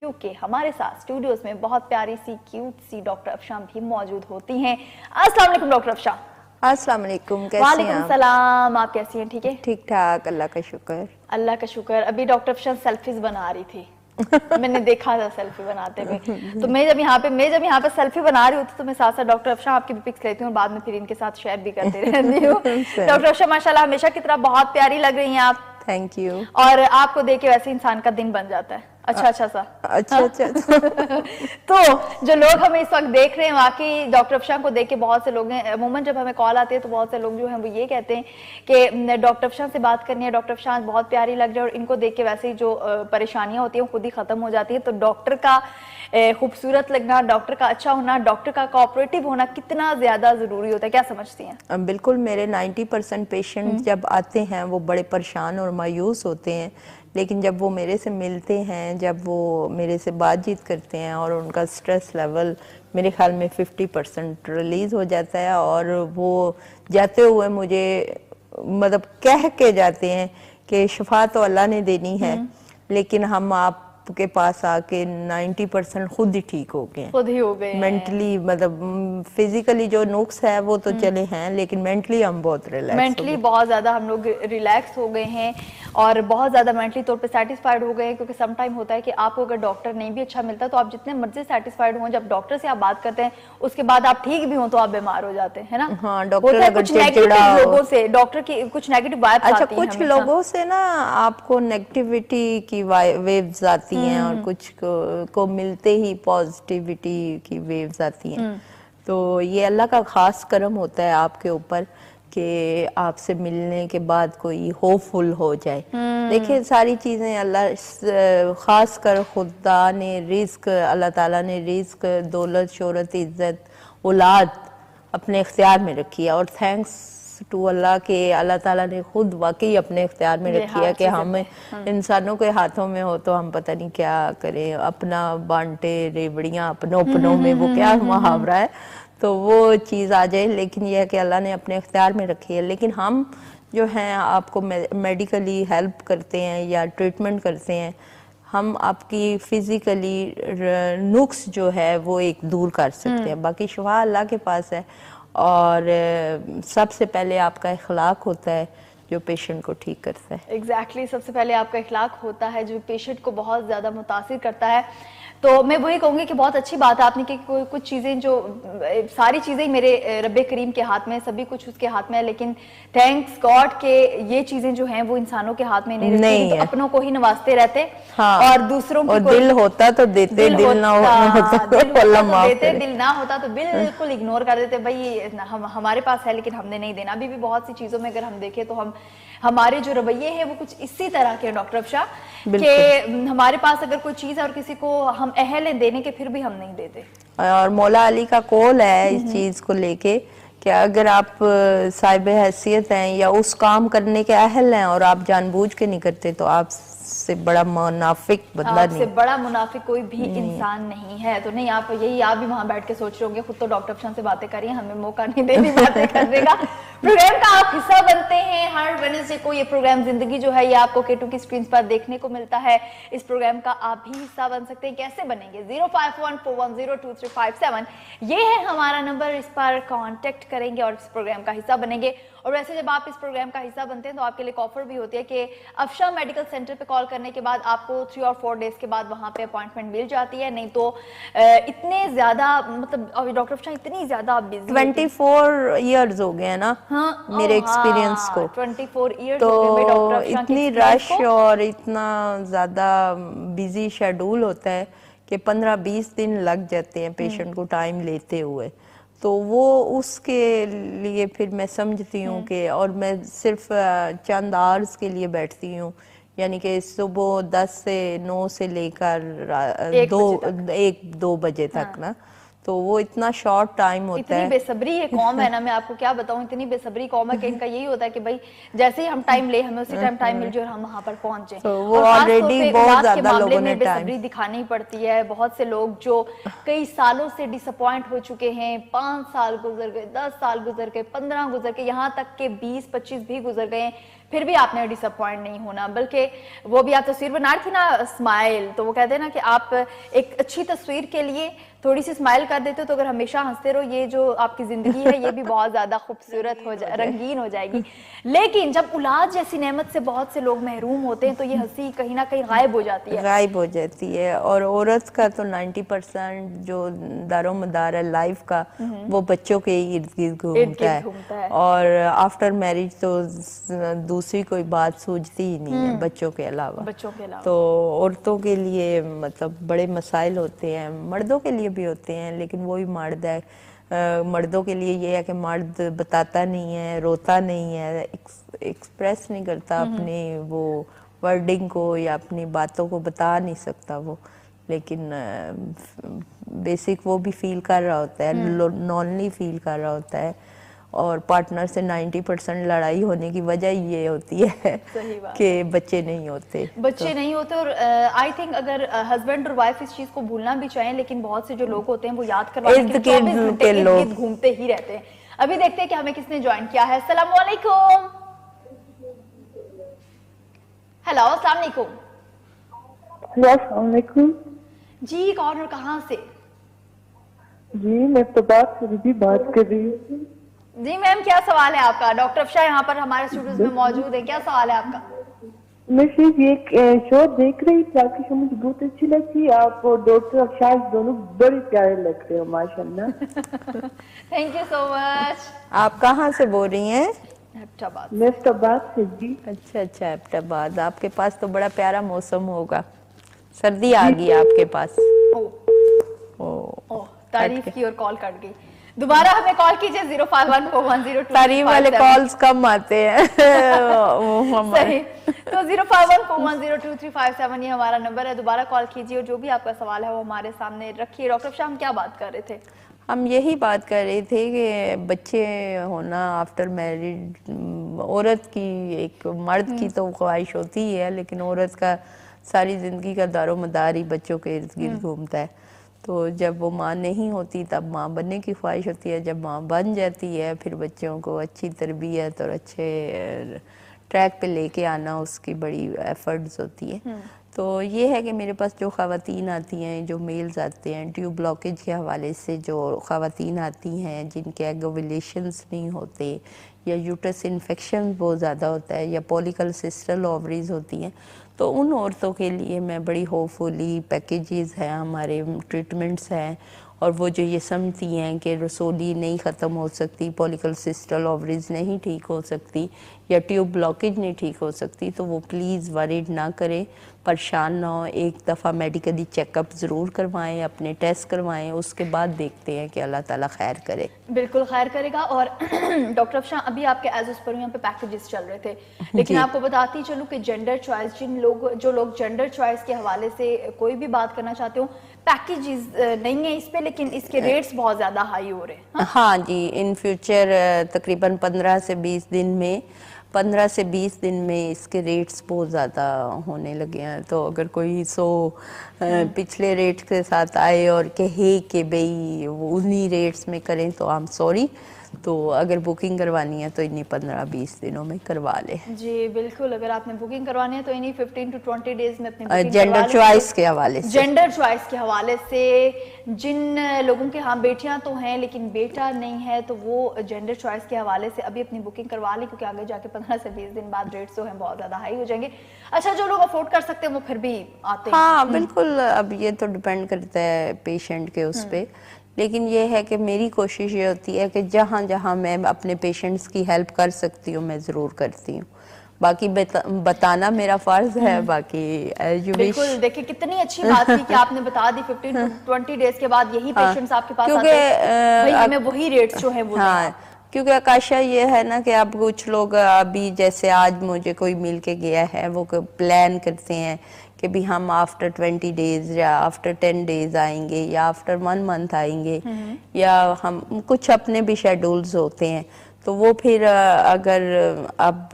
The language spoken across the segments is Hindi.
क्योंकि हमारे साथ स्टूडियोज में बहुत प्यारी सी क्यूट सी डॉक्टर अफशां भी मौजूद होती हैं। अस्सलाम वालेकुम डॉक्टर अफशां। अस्सलाम वालेकुम, कैसी हैं आप? वालेकुम सलाम, आप कैसी हैं? ठीक है, ठीक ठाक, अल्लाह का शुक्र। अल्लाह का शुक्र। अभी डॉक्टर अफशां सेल्फीज बना रही थी मैंने देखा था सेल्फी बनाते हुए। तो मैं जब यहाँ पे सेल्फी बना रही होती तो मैं साथ साथ डॉक्टर अफशां आपकी भी पिक्स लेती हूँ और बाद में फिर इनके साथ शेयर भी करती रहती हूँ। डॉक्टर अफशां माशाल्लाह हमेशा की तरह बहुत प्यारी लग रही हैं आप। Thank you. और आपको देख के वैसे इंसान का दिन बन जाता है अच्छा सा। अच्छा तो जो लोग हमें इस वक्त देख रहे हैं, वाकई डॉक्टर अफशां को देख के बहुत से लोग हैं, अमूमन जब हमें कॉल आती है तो बहुत से लोग जो हैं वो ये कहते हैं कि डॉक्टर अफशां से बात करनी है, डॉक्टर अफशां बहुत प्यारी लग रही है, और इनको देख के वैसे ही जो परेशानियां होती हैं वो खुद ही खत्म हो जाती है। तो डॉक्टर का खूबसूरत लगना, डॉक्टर का अच्छा होना, डॉक्टर का कोऑपरेटिव होना कितना ज्यादा जरूरी होता है, क्या समझती हैं? बिल्कुल, मेरे 90% पेशेंट जब आते हैं वो बड़े परेशान और मायूस होते हैं, लेकिन जब वो मेरे से मिलते हैं, जब वो मेरे से बातचीत करते हैं और उनका स्ट्रेस लेवल मेरे ख्याल में 50% रिलीज़ हो जाता है, और वो जाते हुए मुझे मतलब कह के जाते हैं कि शिफा तो अल्लाह ने देनी है, लेकिन हम आपके पास आके 90% खुद ही ठीक हो गए, खुद ही हो गए मेंटली, मतलब फिजिकली जो नुक्स है वो तो चले हैं, लेकिन मेंटली हम बहुत रिलैक्स, मेंटली बहुत ज्यादा हम लोग रिलैक्स हो गए हैं और बहुत ज्यादा मेंटली तौर पे सेटिस्फाइड हो गए हैं। क्योंकि सम टाइम होता है कि आपको अगर डॉक्टर नहीं भी अच्छा मिलता तो आप जितने मर्जी सेटिस्फाइड हो, जब डॉक्टर से आप बात करते हैं उसके बाद आप ठीक भी हो तो आप बीमार हो जाते हैं, है ना? हाँ, डॉक्टर अगर कुछ नेगेटिव लोगों से डॉक्टर की कुछ नेगेटिव वाइब्स अच्छा, आती हैं कुछ लोगों से ना आपको नेगेटिविटी की वेव्स आती हैं, और कुछ को मिलते ही पॉजिटिविटी की वेव्स आती हैं। तो ये अल्लाह का खास करम होता है आपके ऊपर कि आपसे मिलने के बाद कोई होपफुल हो जाए। देखिए, सारी चीज़ें अल्लाह, ख़ास कर खुदा ने रिस्क, अल्लाह ताला ने रिस्क, दौलत, शोहरत, इज़्ज़त, औलाद अपने इख्तियार में रखी है, और थैंक्स टू अल्लाह के अल्लाह ताला ने खुद वाकई अपने इख्तियार में रखी है कि हमें इंसानों के हाथों में हो तो हम पता नहीं क्या करें, अपना बांटे रेवड़ियाँ अपनों में, वो क्या मुहावरा है, तो वो चीज़ आ जाए। लेकिन यह है कि अल्लाह ने अपने इख्तियार में रखी है। लेकिन हम जो हैं आपको मेडिकली हेल्प करते हैं या ट्रीटमेंट करते हैं, हम आपकी फिजिकली नुक्स जो है वो एक दूर कर सकते हैं, बाकी शिफा अल्लाह के पास है। और सबसे पहले आपका इखलाक होता है जो पेशेंट को ठीक करता है। एग्जैक्टली, सबसे पहले आपका इखलाक होता है जो पेशेंट को बहुत ज़्यादा मुतासिर करता है। तो मैं वही कहूँगी कि बहुत अच्छी बात है आपने कि कुछ चीज़ें जो सारी चीज़ें ही मेरे रब्बे करीम के हाथ में, सभी कुछ उसके हाथ में है, लेकिन थैंक्स गॉड के ये चीज़ें जो हैं वो इंसानों के हाथ में नहीं रहती, तो अपनों को ही नवाजते रहते। हाँ, और दूसरों की दिल होता तो देते, दिल ना होता तो देते, दिल ना होता तो बिल्कुल इग्नोर कर देते, भाई हमारे पास है लेकिन हमने नहीं देना। अभी भी बहुत सी चीज़ों में अगर हम देखें तो हमारे जो रवैये हैं वो कुछ इसी तरह के डॉक्टर अफशां कि हमारे पास अगर कोई चीज़ है और किसी को हम अहल हैं देने के, फिर भी हम नहीं देते। और मौला अली का कौल है इस चीज़ को लेके कि अगर आप साहिब हैसियत हैं या उस काम करने के अहल हैं और आप जानबूझ के नहीं करते तो आपसे बड़ा मुनाफिक बदला नहीं, बड़ा मुनाफिक कोई भी इंसान नहीं है। तो नहीं, आप भी वहां बैठ के सोच रहे होंगे खुद तो डॉक्टर अफशां से बातें करिए, हमें मौका नहीं दे रही बातें करने का। प्रोग्राम का आप हिस्सा बनते हैं। हर वेडनेसडे को ये प्रोग्राम जिंदगी जो है ये आपको K2 की स्क्रीन पर देखने को मिलता है। इस प्रोग्राम का आप भी हिस्सा बन सकते हैं। कैसे बनेंगे? 05141022357 ये है हमारा नंबर, इस पर कांटेक्ट करेंगे और इस प्रोग्राम का हिस्सा बनेंगे। और वैसे जब आप इस प्रोग्राम का हिस्सा बनते हैं तो आपके लिए एक ऑफर भी होती है कि अफशां मेडिकल सेंटर पे कॉल करने के बाद आपको 3 और 4 डेज के बाद वहां पे अपॉइंटमेंट मिल जाती है। नहीं तो इतने ज्यादा, मतलब डॉक्टर अफशां इतनी ज्यादा बिजी, 24 इयर्स हो गए हैं ना। हाँ, मेरे एक्सपीरियंस को 24 इयर्स तो हो गए डॉक्टर अफशां इतनी रश और इतना ज़्यादा बिजी शेड्यूल होता है कि 15-20 दिन लग जाते हैं पेशेंट को टाइम लेते हुए। तो वो उसके लिए फिर मैं समझती हूँ कि, और मैं सिर्फ चंद आवर्स के लिए बैठती हूँ, यानी कि सुबह 10 से 9 से लेकर 1-2 बजे तक ना, तो वो इतना शॉर्ट टाइम होता है। इतनी बेसब्री ये कौम है ना, मैं आपको क्या बताऊं, इतनी बेसब्री कौम है कि इनका यही होता है कि भाई जैसे ही हम टाइम ले, हमें उसी टाइम टाइम मिल जाए और हम वहां पर पहुंचे। तो वो ऑलरेडी बहुत ज्यादा लोगों ने बेसब्री दिखानी पड़ती है। बहुत से लोग जो कई सालों से डिसअपॉइंट हो चुके हैं, 5 साल गुजर गए, 10 साल गुजर गए, 15 गुजर गए, यहाँ तक के 20-25 भी गुजर गए, फिर भी आपने डिसअपॉइंट नहीं होना, बल्कि वो भी आप तस्वीर बना रही थी ना स्माइल, तो वो कहते हैं ना कि आप एक अच्छी तस्वीर के लिए थोड़ी सी स्माइल कर देते हो तो अगर हमेशा हंसते रहो, ये जो आपकी जिंदगी है ये भी बहुत ज्यादा खूबसूरत हो जाए, रंगीन हो जाएगी। लेकिन जब औलाद जैसी नेमत से बहुत से लोग महरूम होते हैं तो ये हंसी कहीं ना कहीं गायब हो जाती है। गायब हो जाती है। और औरत का तो 90% जो दारोमदार है लाइफ का वो बच्चों के इर्द गिर्द घूमता है। और आफ्टर मैरिज तो दूसरी कोई बात सूझती ही नहीं है बच्चों के अलावा। तो औरतों के लिए मतलब बड़े मसाइल होते हैं, मर्दों के लिए भी होते हैं, लेकिन वही मर्द है। मर्दों के लिए ये है कि मर्द बताता नहीं है, रोता नहीं है, एक्सप्रेस नहीं करता अपने वो वर्डिंग को या अपनी बातों को बता नहीं सकता वो, लेकिन बेसिक वो भी फील कर रहा होता है, नॉनली फील कर रहा होता है। और पार्टनर से 90% लड़ाई होने की वजह ये होती है कि बच्चे नहीं होते, नहीं होते। और आई थिंक अगर हस्बैंड और वाइफ इस चीज को भूलना भी चाहें, लेकिन बहुत से जो लोग होते हैं वो याद करवाने के लिए 24 घंटे इर्द-गिर्द घूमते ही रहते हैं। अभी देखते हैं कि हमें किसने ज्वाइन किया है। अस्सलाम वालेकुम। हेलो, अस्सलाम वालेकुम। अस्सलाम वालेकुम जी, कौन और कहाँ से? जी, मैं तो बात कर रही हूँ। जी मैम, क्या सवाल है आपका? डॉक्टर अफशा यहाँ पर हमारे स्टूडियोज में मौजूद है, क्या सवाल है आपका? मैं सिर्फ ये शो देख रही थी, आपकी शो मुझे बहुत अच्छी लगी। आप और डॉक्टर अफशा दोनों बड़े प्यारे लग रहे हो माशाल्लाह। Thank you so much. आप कहाँ से बोल रही हैं? मैं एबटाबाद से जी। अच्छा, एबटाबाद। आपके पास तो बड़ा प्यारा मौसम होगा, सर्दी आ गई आपके पास। ओह, तारीफ की और कॉल कट गई। दोबारा हमें कॉल कीजिए 0514102। तारीफ वाले कॉल्स कम आते हैं। सही, तो 05141022357 ये हमारा नंबर है, दोबारा कॉल कीजिए और जो भी आपका सवाल है वो हमारे सामने रखिए। डॉक्टर अफशा, हम क्या बात कर रहे थे? हम यही बात कर रहे थे कि बच्चे होना आफ्टर मैरिड औरत की, एक मर्द की तो ख्वाहिश होती ही है, लेकिन औरत का सारी जिंदगी का दारोमदार ही बच्चों के इर्द गिर्द घूमता है। तो जब वो माँ नहीं होती तब माँ बनने की ख्वाहिश होती है, जब माँ बन जाती है फिर बच्चों को अच्छी तरबियत और अच्छे ट्रैक पे लेके आना उसकी बड़ी एफर्ट्स होती है। तो ये है कि मेरे पास जो ख़वातीन आती हैं, जो मेल्स आते हैं ट्यूब ब्लॉकेज के हवाले से, जो ख़वातीन आती हैं जिनके एग ओवुलेशंस नहीं होते या यूट्रस इन्फेक्शन बहुत ज़्यादा होता है या पॉलीकल्सिस्टल ओवरीज होती हैं, तो उन औरतों के लिए मैं बड़ी होपफुली पैकेजेस हैं, हमारे ट्रीटमेंट्स हैं, और वो जो ये समझती हैं कि रसोली नहीं ख़त्म हो सकती, पॉलीकल्सिस्टल ओवरीज नहीं ठीक हो सकती या ट्यूब ब्लॉकेज नहीं ठीक हो सकती, तो वो प्लीज़ वरीड ना करें, परेशान ना हो। एक दफ़ा मेडिकली चेकअप ज़रूर करवाएं, अपने टेस्ट करवाएं, उसके बाद देखते हैं कि अल्लाह ताला खैर करे। बिल्कुल खैर करेगा। और डॉक्टर अफशा, अभी आपके एज पर यहाँ पे पैकेजेस चल रहे थे, लेकिन आपको बताती चलूँ कि जेंडर चॉइस, जो लोग जेंडर चॉइस के हवाले से कोई भी बात करना चाहते हो, पैकेजेस नहीं है इस पे, लेकिन इसके रेट्स बहुत ज़्यादा हाई हो रहे हैं। हाँ जी, इन फ्यूचर तकरीबन 15 से 20 दिन में इसके रेट्स बहुत ज़्यादा होने लगे हैं। तो अगर कोई पिछले रेट के साथ आए और कहे कि भाई वो उन्हीं रेट्स में करें तो आई एम सॉरी, तो अगर बुकिंग करवानी है तो इन्हीं 15-20 दिनों में करवा ले। जी बिल्कुल, अगर आपने बुकिंग करवानी है तो इन्हीं 15 to 20 डेज में अपनी बुकिंग जेंडर चॉइस के हवाले से, जिन लोगों के हाँ बेटियां तो हैं लेकिन बेटा नहीं है, तो वो जेंडर चॉइस के हवाले से अभी अपनी बुकिंग करवा ली, क्योंकि आगे जाके 15 से 20 दिन बाद रेट्स जो हैं बहुत ज्यादा हाई हो जाएंगे। अच्छा, जो लोग अफोर्ड कर सकते हैं वो फिर भी आते हैं। हाँ बिल्कुल, अब ये तो डिपेंड करता है पेशेंट के उस पे, लेकिन ये है कि मेरी कोशिश ये होती है कि जहाँ जहाँ मैं अपने पेशेंट्स की हेल्प कर सकती हूँ मैं ज़रूर करती हूँ। बाकी बताना मेरा फर्ज है। बाकी बिल्कुल, देखिए कितनी अच्छी बात थी कि आपने बता दी 15 to 20 डेज के बाद यही पेशेंट्स आपके पास आते हैं, भाई हमें वही रेट्स जो है वो हाँ, क्योंकि आकाशा ये है ना कि अब कुछ लोग अभी जैसे आज मुझे कोई मिल के गया है, वो प्लान करते हैं कि भी हम आफ्टर 20 डेज या आफ्टर 10 डेज आएंगे या आफ्टर 1 मंथ आएंगे, या हम कुछ अपने भी शेड्यूल्स होते हैं। तो वो फिर अगर अब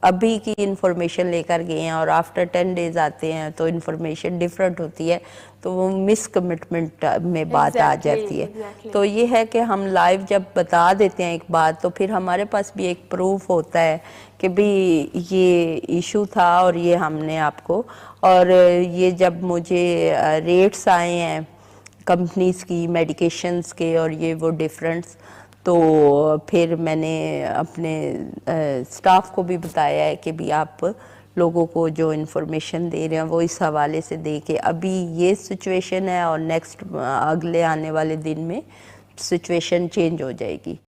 अभी की इंफॉर्मेशन लेकर गए हैं और आफ्टर 10 डेज आते हैं तो इंफॉर्मेशन डिफरेंट होती है, तो वो मिस कमिटमेंट में बात आ जाती है। तो ये है कि हम लाइव जब बता देते हैं एक बात, तो फिर हमारे पास भी एक प्रूफ होता है कि भी ये इशू था और ये हमने आपको, और ये जब मुझे रेट्स आए हैं कंपनीज की मेडिकेशंस के और ये वो डिफरेंस, तो फिर मैंने अपने स्टाफ को भी बताया है कि भी आप लोगों को जो इन्फॉर्मेशन दे रहे हैं वो इस हवाले से दे के अभी ये सिचुएशन है और नेक्स्ट अगले आने वाले दिन में सिचुएशन चेंज हो जाएगी।